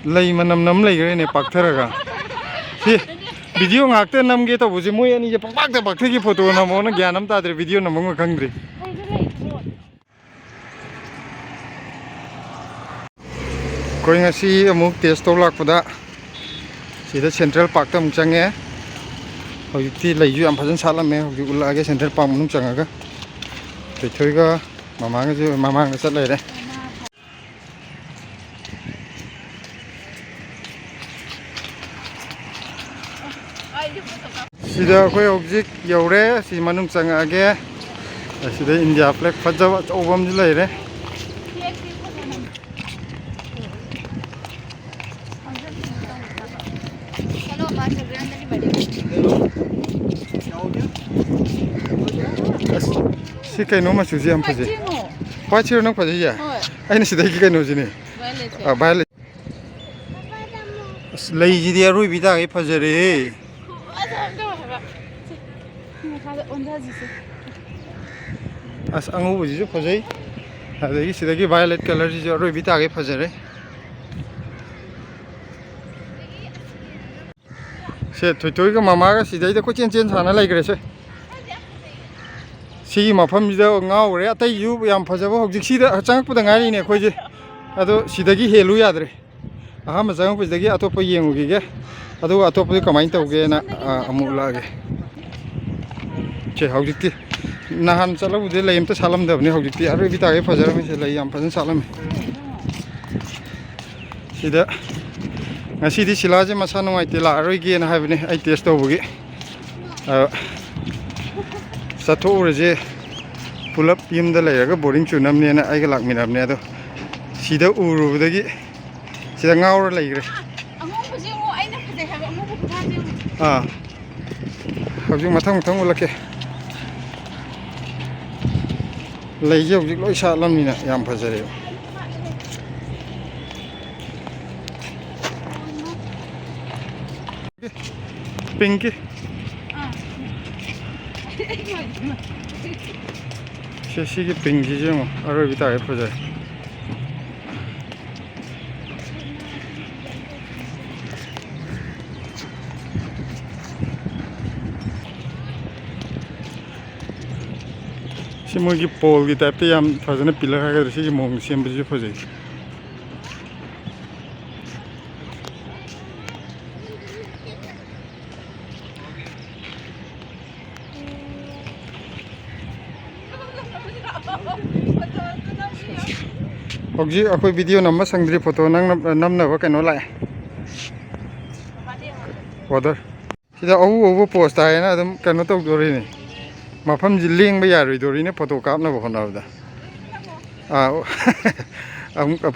lay manam nam lay gare ne paktharaga hi video ngakte namge to buji moi ani je pakta pakthi ki photo namo na gyanam ta dre video namong khangdri koi ngasi amuk test to lakpada sida central park ta mung change hojiti lay ju am phajan salame hoji ulage central park munung changaga thoiga mamang ju mamang na chat lay re sida koi object yaure si manung changage sida india flag phajaba chobam ji lay re si kaino ma suji am phaje pachiro nang phaje ya aina sida ki kaino jini violet lay ji dia roi bida ge phajare as angu buji ju phajai adagi sida ki violet color ji roi bida ge phajare se thoi ga mama ga sidai da ko chen chen sana lai gre se si mafam ji da ngau re atai yu yam phajaba hojik si da chang pu da ngari ne khoi ji ado sidagi helu yadre aha ma jang pu dagi atopa yengu gi ge ado atopa kamain tau ge na amu la ge che hojik ti nahan chala bu de laim ta salam da ne hojik ti ari bi ta ge phajara me se lai yam phajan salam sida ngasi di silaje masa nongai te la roi ge na habne ai test to bugi satho reje pull up yim da lai ga boring chunam ne na ai ga lak minam ne ado sida uru dagi sida ngaur lai gre among buji ngo ai na phade ha among bu pha je hojik mathang mathang ulake lai je hojik loi sa lam ni na yam phajare Pinky. She pinky je mo. Aro bita ke phoja. Si mo ki pole ki type te yam phajane pillar ha ga si mo sem biji phoja. Hoji akoi video namma sangdri photo nang namna ba kaino lai order sida awu post ai na adum kaino tok dori ni mafam ji leng ba yaroi dori ne photo kap na ba hona da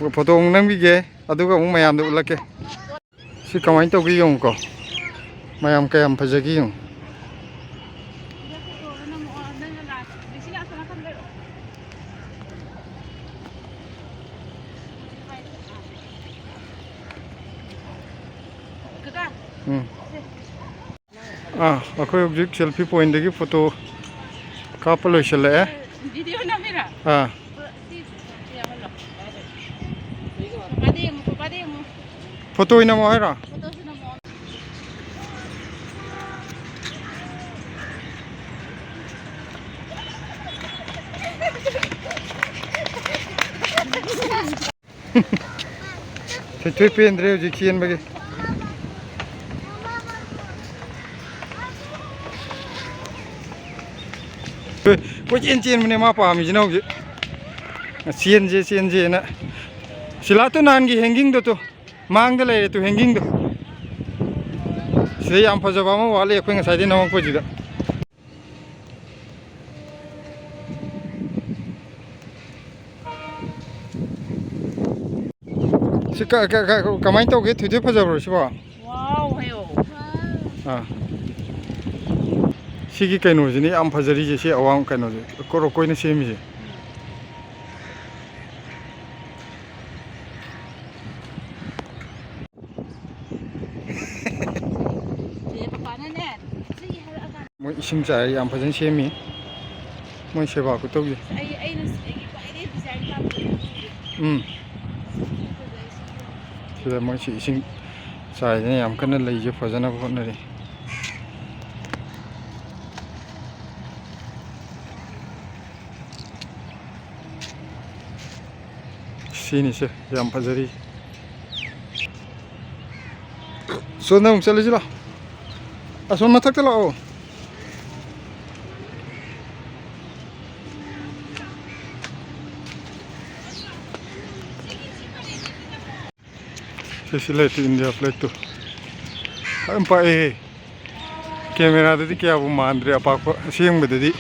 photo nang bi ge aduga ung mayam da ulake si kamai tok gi yong ko mayam kayam phajagi yong akhoi object selfie point dagi photo kapalo shale video na mera photo ina mo haira Choi pendre ji kien bagi ko chen chen mne ma pa mi jino gi chen je na sila to nan gi hanging do to mang da le to hanging do se yam phajaba ma wale khoi ngai de na ko ji da se ka mai to ge thu de phajaba ro si ba wow hayo Sigi kaino jini am phajari je se awang kaino je koro koina semi je mo isim chai am phajan semi mo seba ku to je sida moi si ising sai ne yam kana lei je fajana hotnari sini se yam fajari so na ung chale jila ason mathak ta lao Sisi India flight tu. Ampa camera tadi kya bu mandre apa siang bedadi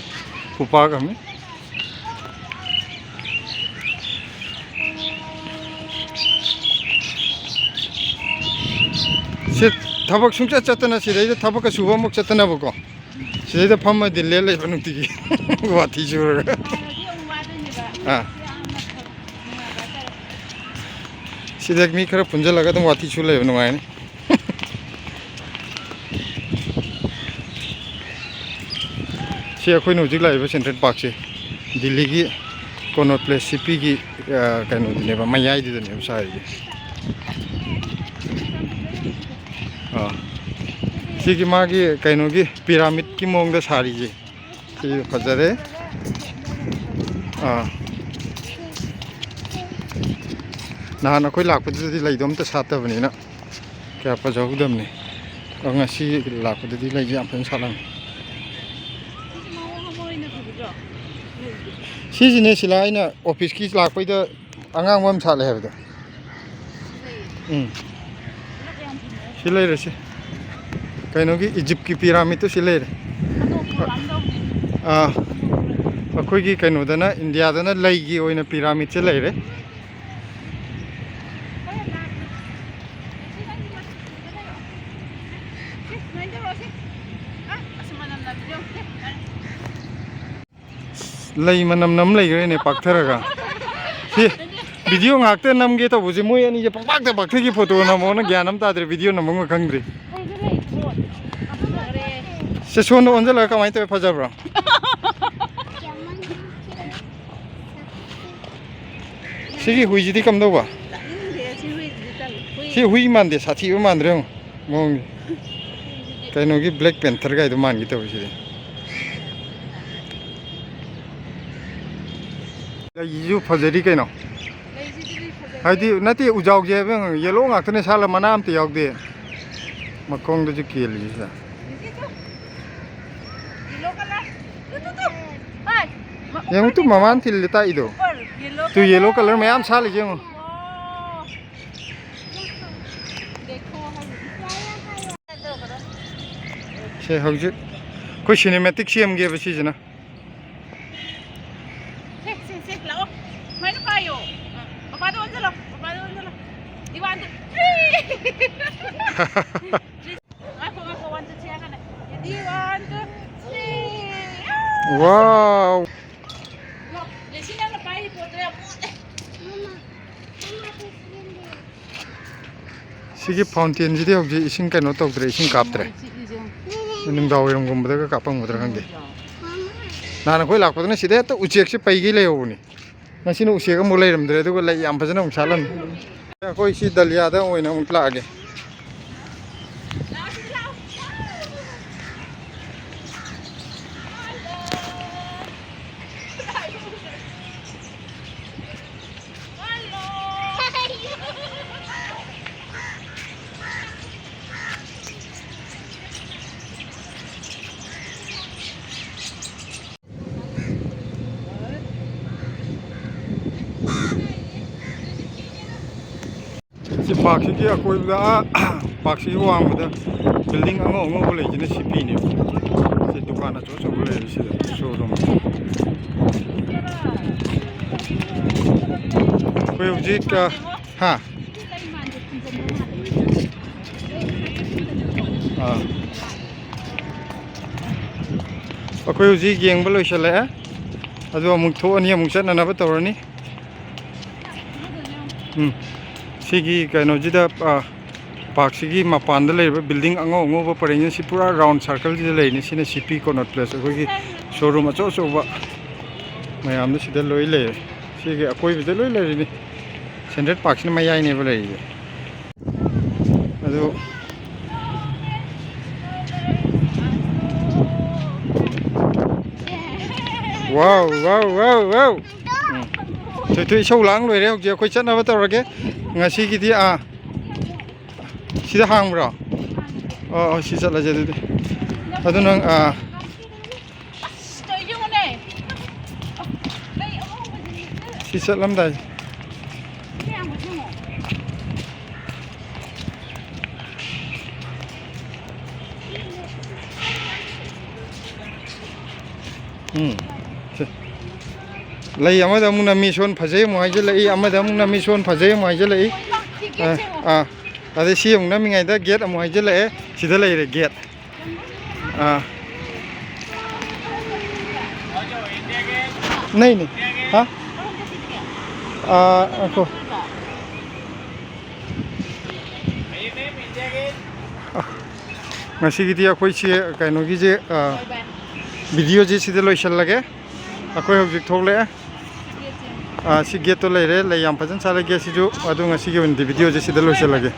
pupa kami. Sit thabak sungcha chatana sidai thabak ka suba muk chatana bako. Sidai phamma dille le banuti ki. Wati jura. Ah. Sidak mi khara punja laga tum wati chula yo nungai ni si akhoi nu jik lai ba Central Park se Delhi gi Connaught Place CP gi kaino dine ba mayai di ne sa ri si gi ma gi kaino gi pyramid ki mong da sari ji si fajare nahan akhoi lakpadadi laidom ta satabani na kya pajahudam ne ngasi lakpadadi lai jam pen salang si jine sila ina office ki lakpai da angang wam sale habda silai re se kaino gi Egypt ki pyramid to silai re akhoi gi kaino da na India da na lai gi oina pyramid che lai re lei manam nam lei gre ne paktharaga si video ngakte nam ge to buji moi ani je pak ki photo na mo na gyanam ta dre video na mo khangdri se son on jala ka mai te phajabra si hui ji di kam do ba si hui man de sathi man re mo kaino gi Black Panther ga do man gi to si Isu fajari kaino haidi nati ujau je beng yellow ngak ne sala manam te yok de makong de kil ji sa yang tu maman til leta ido tu yellow color mayam sala je mo se hoje ko cinematic siam ge basi jana Wow. Sigi fountain jadi hoje ising kaino tok dre ising kap dre ning daw iram gum bada ka kapang mudra khang de nana khoi lak padna side to uchek se pai gi le honi nasino uche ka mulai ram dre to lai yam phajana ung salan khoi si dalia da oina ung pla ge si park si kia koi da park si wang da building ango boleh jenis CP ni si dukan aja so boleh si showroom koi uji ka ha koi uji geng boleh shala adu amuk tho ani amuk chat na na ba tawrani Sigi kaino jida park sigi mapanda le building ango ba pareng si pura round circle ji le ni sine CP Connaught Place ko gi showroom acho ba mayam si de loi le sigi akoi bi de loi le ni Central Park ni mayai ne ba le ꯑꯗꯨ ꯋꯥꯎ ꯋꯥꯎ ꯋꯥꯎ ꯋꯥꯎ ꯊꯣꯏꯊꯣꯏ ꯏꯁꯧ ꯂꯥꯡ ꯂꯣꯏꯔꯦ ꯍꯧꯖꯤꯛ ꯑꯩꯈꯣꯏ ꯆꯠꯅꯕ ꯇꯧꯔꯒꯦ ꯉꯁꯤꯒꯤꯗꯤ ꯁꯤꯗ ꯍꯥꯡꯕ꯭ꯔꯣ ꯁꯤ ꯆꯠꯂꯁꯦ ꯑꯗꯨꯗꯤ ꯑꯗꯨ ꯅꯪ ꯁꯤ ꯆꯠꯂꯝꯗꯥꯏ lei amada amuk nami son phajai mu haijai amada amuk nami son phajai mu haijai ada si amuk nami ngai da gate amu haijai sida leire gate नहीं नहीं हाँ को ngasigi디 akhoi kaino gi je video je sida loisalage akhoi hojik thogle si gate to leire le yam phajan chalage si ju adu ngasigi video je sida loisalage